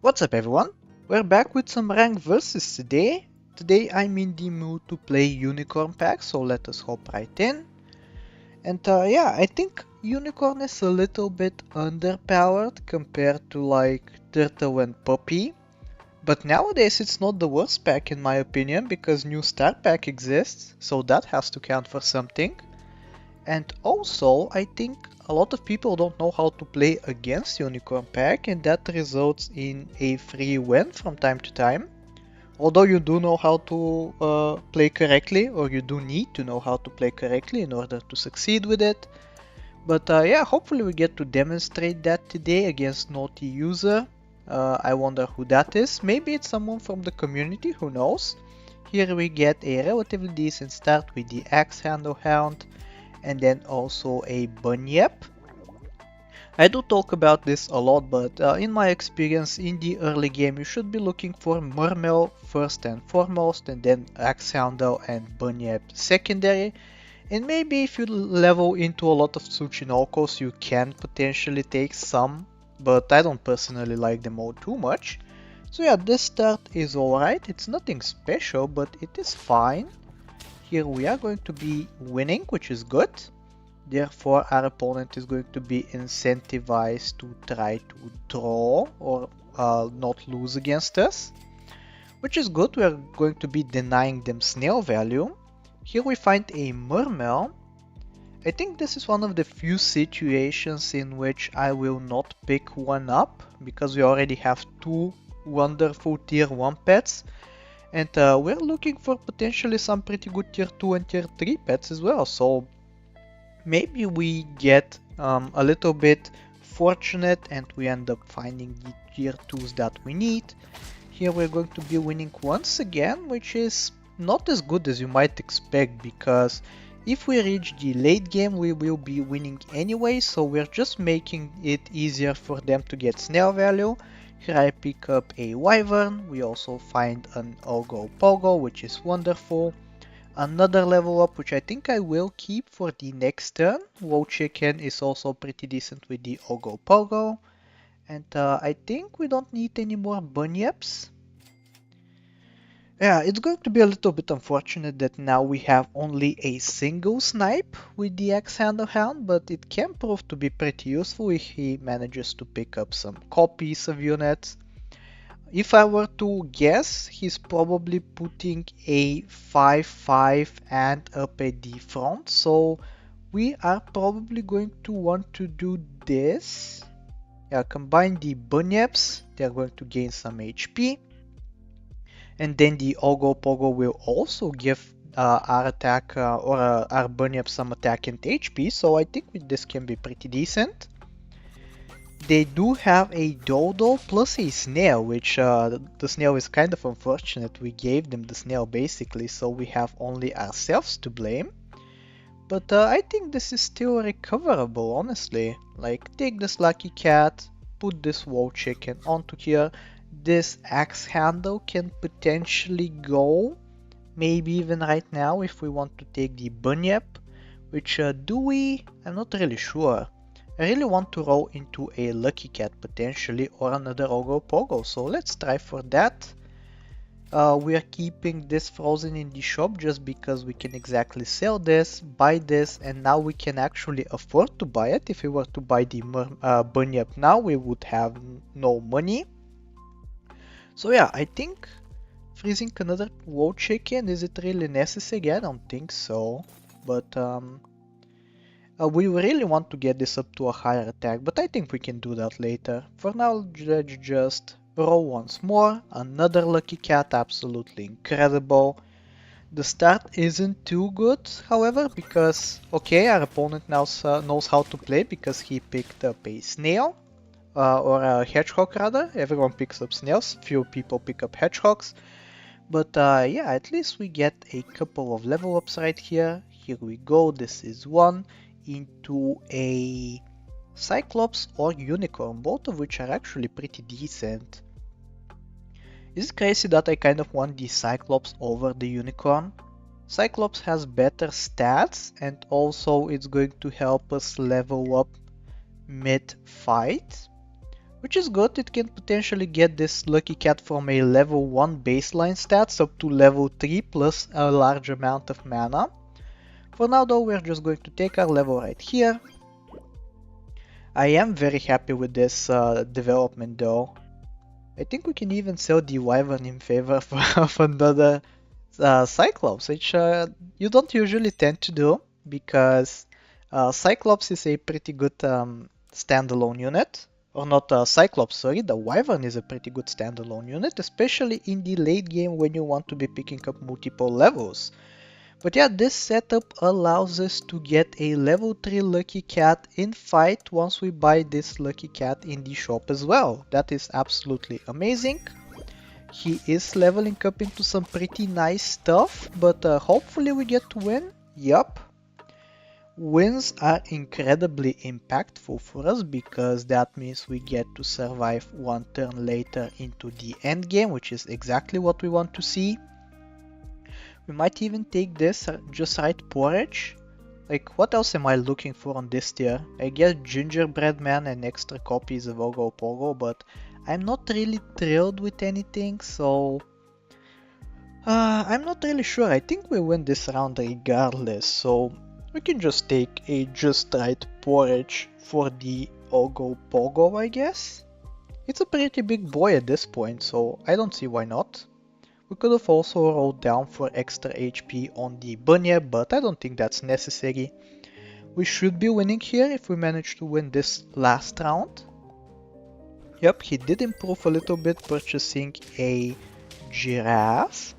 What's up everyone? We're back with some ranked versus today. Today I'm in the mood to play Unicorn pack, so let us hop right in. And yeah, I think Unicorn is a little bit underpowered compared to like Turtle and Puppy. But nowadays it's not the worst pack in my opinion, because new star pack exists, so that has to count for something. And also, I think a lot of people don't know how to play against Unicorn pack, and that results in a free win from time to time. Although you do know how to play correctly, or you do need to know how to play correctly in order to succeed with it. But yeah, hopefully we get to demonstrate that today against Naughty User. I wonder who that is. Maybe it's someone from the community, who knows. Here we get a relatively decent start with the Axe Handle Hound, and then also a Bunyip. I do talk about this a lot, but in my experience in the early game you should be looking for Murmel first and foremost, and then Axe Handle and Bunyip secondary. And maybe if you level into a lot of Tsuchinokos you can potentially take some, but I don't personally like them all too much. So yeah, this start is alright, it's nothing special, but it is fine. Here we are going to be winning, which is good. Therefore, our opponent is going to be incentivized to try to draw or not lose against us, which is good. We are going to be denying them snail value. Here we find a Murmel. I think this is one of the few situations in which I will not pick one up, because we already have two wonderful tier 1 pets. And we're looking for potentially some pretty good tier 2 and tier 3 pets as well, so maybe we get a little bit fortunate and we end up finding the tier 2s that we need. Here we're going to be winning once again, which is not as good as you might expect, because if we reach the late game we will be winning anyway, so we're just making it easier for them to get snail value. Here I pick up a Wyvern, we also find an Ogo Pogo, which is wonderful. Another level up, which I think I will keep for the next turn. Wow Chicken is also pretty decent with the Ogo Pogo. And I think we don't need any more Bunyips. Yeah, it's going to be a little bit unfortunate that now we have only a single snipe with the Axe Handle Hound, but it can prove to be pretty useful if he manages to pick up some copies of units. If I were to guess, he's probably putting a 5-5 and up at the front, so we are probably going to want to do this. Yeah, combine the Bunyips, they're going to gain some HP. And then the Ogo Pogo will also give our attack or our Bunyip some attack and HP, so I think this can be pretty decent. They do have a Dodo plus a Snail, which the Snail is kind of unfortunate. We gave them the Snail basically, so we have only ourselves to blame. But I think this is still recoverable, honestly. Like, take this Lucky Cat, put this Wow Chicken onto here. This Axe Handle can potentially go, maybe even right now, if we want to take the Bunyip, which do we? I'm not really sure. I really want to roll into a Lucky Cat potentially, or another Ogo Pogo, so let's try for that. We are keeping this frozen in the shop just because we can exactly sell this, buy this, and now we can actually afford to buy it. If we were to buy the Bunyip now, we would have no money. So yeah, I think freezing another Wow Chicken, is it really necessary? I don't think so, but we really want to get this up to a higher attack, but I think we can do that later. For now, let's just roll once more. Another Lucky Cat, absolutely incredible. The start isn't too good, however, because, okay, our opponent now knows how to play because he picked up a Snail. Or a hedgehog rather. Everyone picks up snails, few people pick up hedgehogs. But yeah, at least we get a couple of level ups right here. Here we go, this is one into a Cyclops or Unicorn, both of which are actually pretty decent. Is it crazy that I kind of want the Cyclops over the Unicorn? Cyclops has better stats and also it's going to help us level up mid-fight. which is good. It can potentially get this lucky cat from a level 1 baseline stats up to level 3 plus a large amount of mana. For now though, we're just going to take our level right here. I am very happy with this development though. I think we can even sell the Wyvern in favor of another Cyclops, which you don't usually tend to do because Cyclops is a pretty good standalone unit. Or not Cyclops, sorry, the Wyvern is a pretty good standalone unit, especially in the late game when you want to be picking up multiple levels. But yeah, this setup allows us to get a level 3 Lucky Cat in fight once we buy this Lucky Cat in the shop as well. That is absolutely amazing. He is leveling up into some pretty nice stuff, but hopefully we get to win. Yup. Wins are incredibly impactful for us because that means we get to survive one turn later into the end game, which is exactly what we want to see. We might even take this just right porridge. Like, what else am I looking for on this tier? I guess Gingerbread Man and extra copies of Ogo Pogo, but I'm not really thrilled with anything, so I'm not really sure. I think we win this round regardless, so we can just take a just right porridge for the Ogo Pogo, I guess. It's a pretty big boy at this point, so I don't see why not. We could have also rolled down for extra HP on the Bunyip, but I don't think that's necessary. We should be winning here if we manage to win this last round. Yep, he did improve a little bit purchasing a giraffe.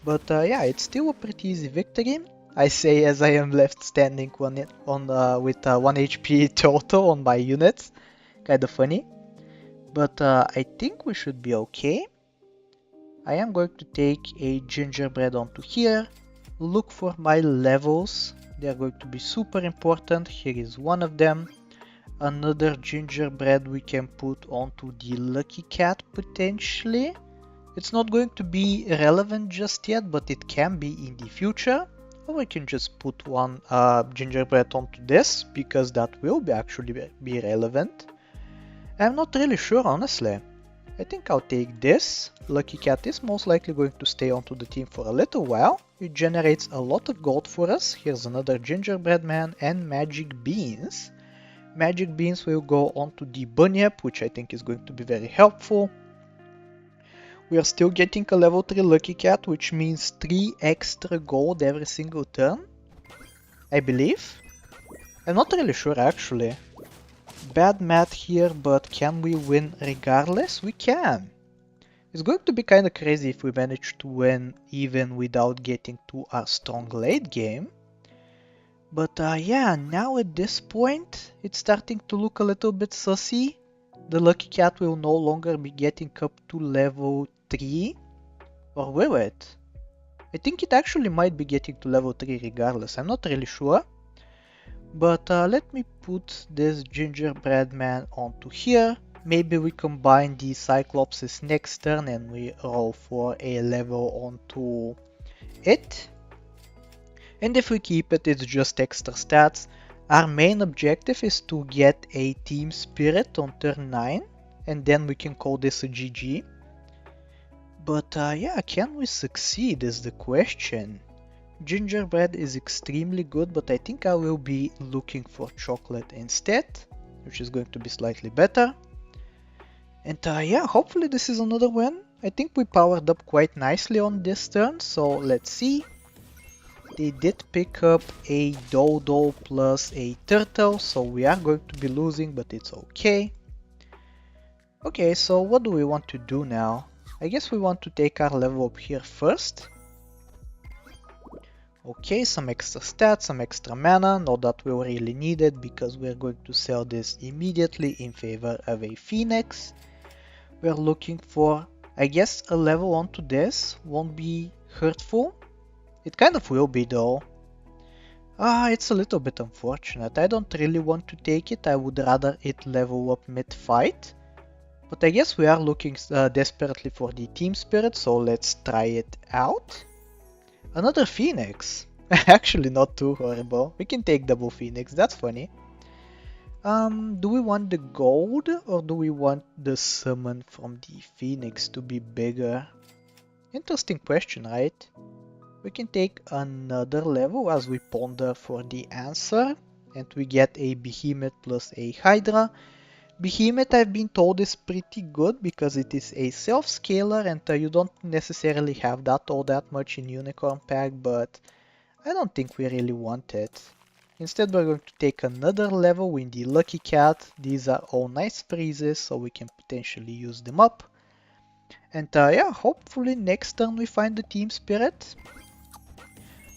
But yeah, it's still a pretty easy victory. I say as I am left standing with 1 HP total on my units. Kinda funny. But I think we should be okay. I am going to take a gingerbread onto here. Look for my levels. They are going to be super important. Here is one of them. Another gingerbread we can put onto the lucky cat potentially. It's not going to be relevant just yet, but it can be in the future. Or we can just put one gingerbread onto this, because that will actually be relevant. I'm not really sure, honestly. I think I'll take this. Lucky Cat is most likely going to stay onto the team for a little while. It generates a lot of gold for us. Here's another gingerbread man and magic beans. Magic beans will go onto the Bunyip, which I think is going to be very helpful. We are still getting a level 3 Lucky Cat, which means 3 extra gold every single turn, I believe. I'm not really sure actually. Bad math here, but can we win regardless? We can. It's going to be kinda crazy if we manage to win even without getting to our strong late game. But yeah, now at this point, it's starting to look a little bit sussy. The Lucky Cat will no longer be getting up to level 3. Or will it? I think it actually might be getting to level 3 regardless, I'm not really sure. But let me put this gingerbread man onto here. Maybe we combine the Cyclops' next turn and we roll for a level onto it. And if we keep it, it's just extra stats. Our main objective is to get a team spirit on turn 9. And then we can call this a GG. But yeah, can we succeed is the question. Gingerbread is extremely good, but I think I will be looking for chocolate instead, which is going to be slightly better. And yeah, hopefully this is another win. I think we powered up quite nicely on this turn, so let's see. They did pick up a dodo plus a turtle, so we are going to be losing, but it's okay. Okay, so what do we want to do now? I guess we want to take our level up here first. Okay, some extra stats, some extra mana, not that we really need it because we're going to sell this immediately in favor of a Phoenix. We're looking for, I guess, a level onto this won't be hurtful. It kind of will be though. It's a little bit unfortunate. I don't really want to take it, I would rather it level up mid-fight. But I guess we are looking desperately for the team spirit, so let's try it out. Another Phoenix. Actually not too horrible. We can take double Phoenix, that's funny. Do we want the gold or do we want the summon from the Phoenix to be bigger? Interesting question, right? We can take another level as we ponder for the answer, and we get a Behemoth plus a Hydra. Behemoth, I've been told, is pretty good because it is a self-scaler and you don't necessarily have that all that much in Unicorn Pack, but I don't think we really want it. Instead, we're going to take another level with the Lucky Cat. These are all nice freezes, so we can potentially use them up. And yeah, hopefully next turn we find the Team Spirit.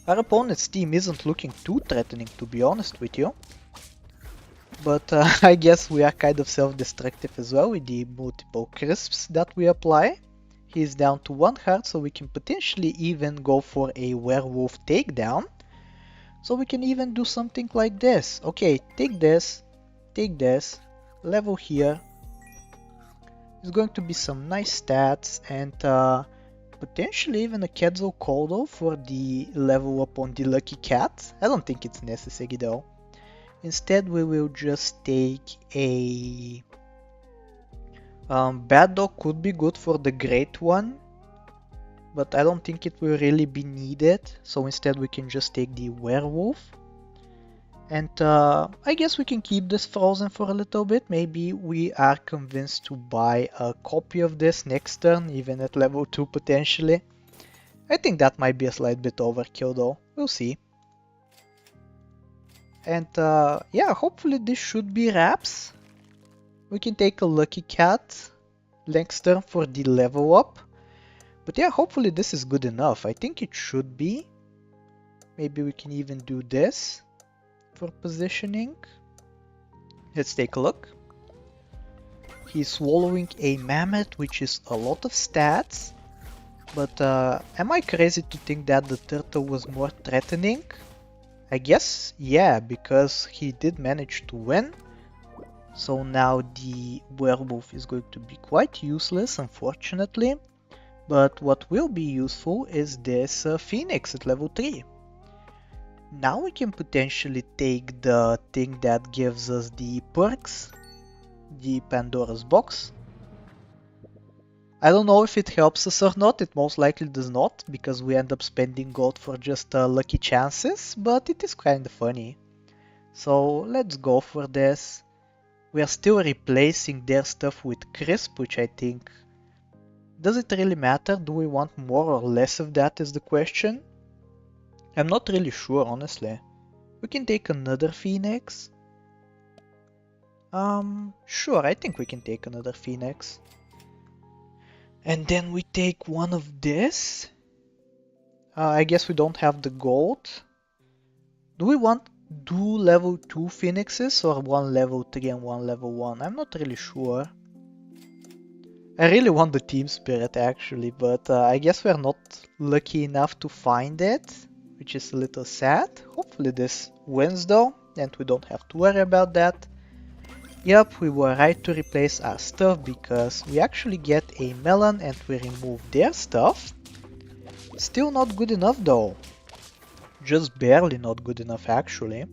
Our opponent's team isn't looking too threatening, to be honest with you. But I guess we are kind of self-destructive as well with the multiple crisps that we apply. He's down to 1 heart, so we can potentially even go for a werewolf takedown. So we can even do something like this. Okay, take this, level here. It's going to be some nice stats and potentially even a Quetzalcoatl for the level up on the Lucky Cat. I don't think it's necessary though. Instead, we will just take a Bad Dog could be good for the Great One, but I don't think it will really be needed. So instead, we can just take the Werewolf. And I guess we can keep this frozen for a little bit. Maybe we are convinced to buy a copy of this next turn, even at level 2 potentially. I think that might be a slight bit overkill though. We'll see. And yeah, hopefully this should be wraps. We can take a Lucky Cat next turn for the level up. But yeah, hopefully this is good enough. I think it should be. Maybe we can even do this for positioning. Let's take a look. He's swallowing a mammoth, which is a lot of stats. But am I crazy to think that the turtle was more threatening? I guess, yeah, because he did manage to win. So now the werewolf is going to be quite useless, unfortunately. But what will be useful is this Phoenix at level 3. Now we can potentially take the thing that gives us the perks, the Pandora's box. I don't know if it helps us or not, it most likely does not, because we end up spending gold for just lucky chances, but it is kind of funny. So let's go for this. We are still replacing their stuff with crisp, which I think... Does it really matter? Do we want more or less of that is the question? I'm not really sure, honestly. We can take another Phoenix. Sure, I think we can take another Phoenix. And then we take one of this. I guess we don't have the gold. Do we want 2 level 2 Phoenixes or 1 level 3 and 1 level 1? I'm not really sure. I really want the Team Spirit actually, but I guess we're not lucky enough to find it, which is a little sad. Hopefully this wins though, and we don't have to worry about that. Yep, we were right to replace our stuff because we actually get a melon and we remove their stuff. Still not good enough though. Just barely not good enough actually.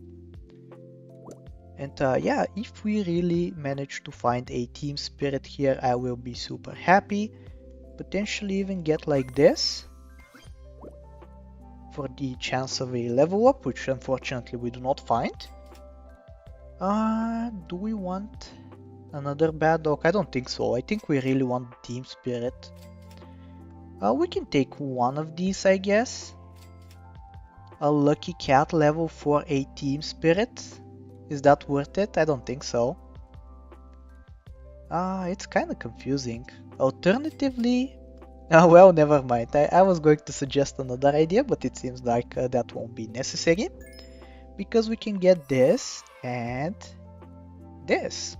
And yeah, if we really manage to find a Team Spirit here, I will be super happy. Potentially even get like this. For the chance of a level up, which unfortunately we do not find. Do we want another Bad Dog? I don't think so. I think we really want the Team Spirit. We can take one of these, I guess. A Lucky Cat level for a Team Spirit. Is that worth it? I don't think so. It's kind of confusing. Alternatively... well, never mind. I was going to suggest another idea, but it seems like that won't be necessary. Because we can get this and this.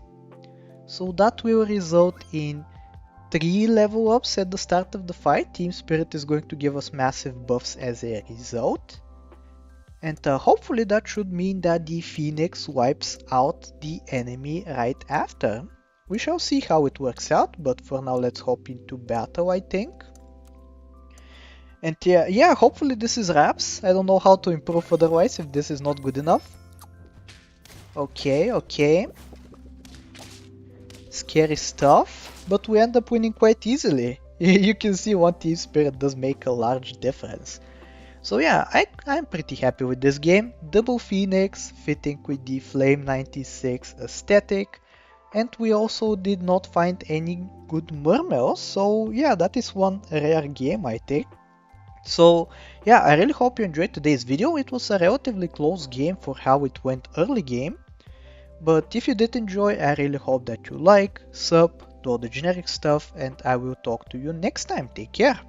So that will result in 3 level ups at the start of the fight. Team Spirit is going to give us massive buffs as a result. And hopefully that should mean that the Phoenix wipes out the enemy right after. We shall see how it works out, but for now let's hop into battle, I think. And yeah, hopefully this is wraps. I don't know how to improve otherwise if this is not good enough. Okay, okay. Scary stuff, but we end up winning quite easily. You can see one team spirit does make a large difference. So yeah, I'm pretty happy with this game. Double Phoenix fitting with the Flame 96 aesthetic. And we also did not find any good Murmels, so yeah, that is one rare game I think. So yeah, I really hope you enjoyed today's video. It was a relatively close game for how it went early game. But if you did enjoy, I really hope that you like, sub, do all the generic stuff, and I will talk to you next time. Take care!